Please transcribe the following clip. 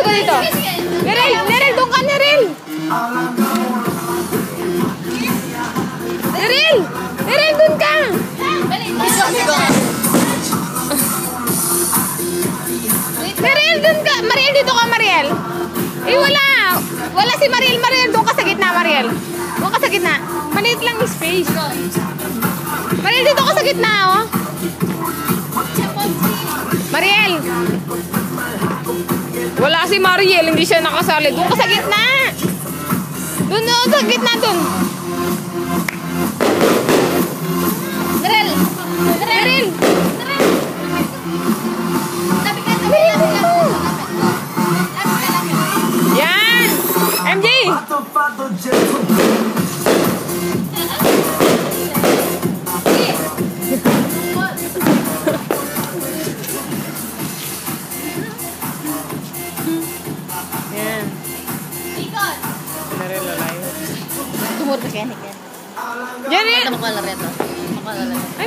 ka dito. Neril, Neril, doon ka, Neril. Neril, Neril, doon ka. Mariel, doon ka. Mariel, dito ka, Mariel. Eh, wala. Wala si Mariel. Mariel, doon ka sa gitna, Mariel. Doon ka sa gitna. Maliit lang yung space. Mariel, dito ka sa gitna, oh. Mariel. Wala si Mariel. Hindi siya nakasali. Doon ka sa gitna. Doon, sa gitna, doon. Mariel. Mariel. Yan! MJ! Yan. Tumor ka, Kenny. Yan rin! Ito makalala ito. Makalala.